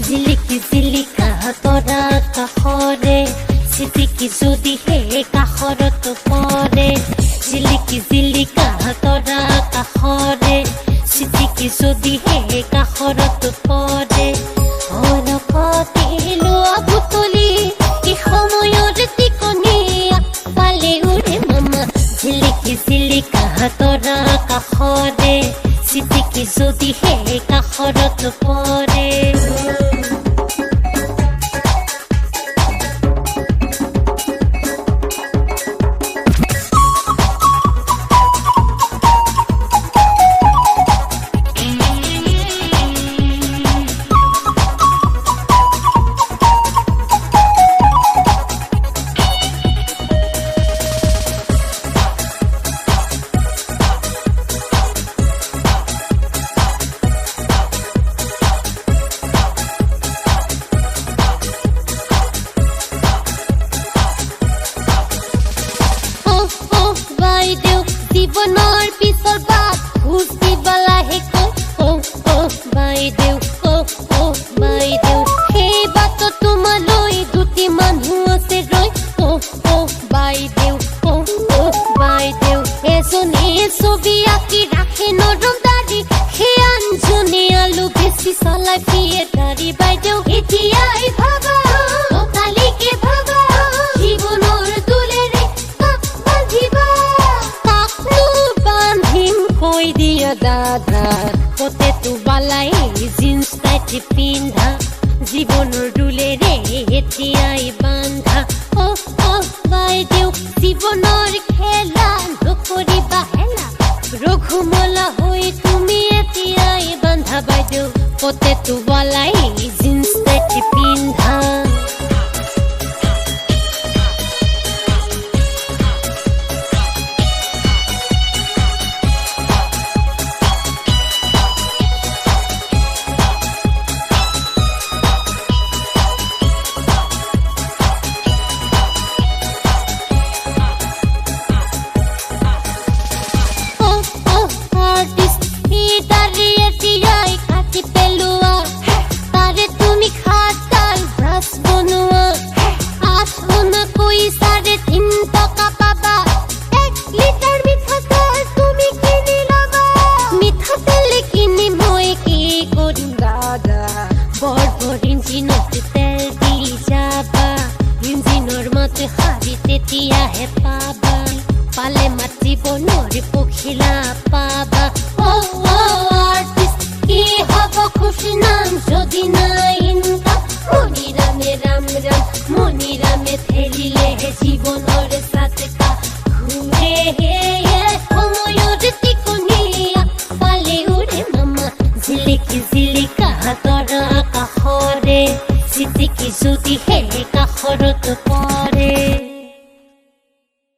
জিলিকি জিলিকা তৰা কাষৰে চিটিকি যদি সেই কাষৰত পৰে জিলিকি জিলিকা তৰা কাষৰে চিটিকি যদি সেই কাষৰত পৰে অলপতে লোৱা বুটলি কি সময়ৰ টিকনিয়া পালে উৰে মামা জিলিকি জিলিকা তৰা কাষৰে চিটিকি যদি সেই কাষৰত পৰে জীবনৰ পিছৰ বাট খোজ দিবলা হে বাইদেউ বাইদেউ সেই বাটত তোমালৈ দুটি মানুহ আছে ৰৈ বাইদেউ বাইদেউ এজনীয়ে ছবি আঁকি ৰাখে নৰম দাড়ি সেই আনজনী আলু বেছি চলাই থিয়েটাৰী বাইদেউ এতিয়াই ভাবা কালিকে ভাবা জীৱনৰ দুলেৰে কাক বান্ধিবা কৈ দিয়া দাদা কতে তোবালাই জিন্স টাইট পিন্ধা জীৱনৰ দুলেৰে এতিয়াই বান্ধা বাইদেউ জীৱনৰ খেলা নকৰিবা হেলা ৰঘুমলা হৈ তুমি এতিয়াই বান্ধা বাইদেউ কতে তোবালাই জিন্স টাইট পিন্ধা তেতিয়াহে পাবা পালে মাতিব নৰি পখিলা পাবা আৰ্টিষ্ট কি হ'ব খুশি নাম যদি নাই ইনকাম মনি ৰামে ৰাম ৰাম মনি ৰামে ঠেলিলেহে জীৱনৰ চাতকা ঘূৰে সময়ৰ টিকনিয়া পালে উৰে মামা জিলিকি জিলিকা তৰা কাষৰে চিটিকি যদি সেই কাষৰত পৰে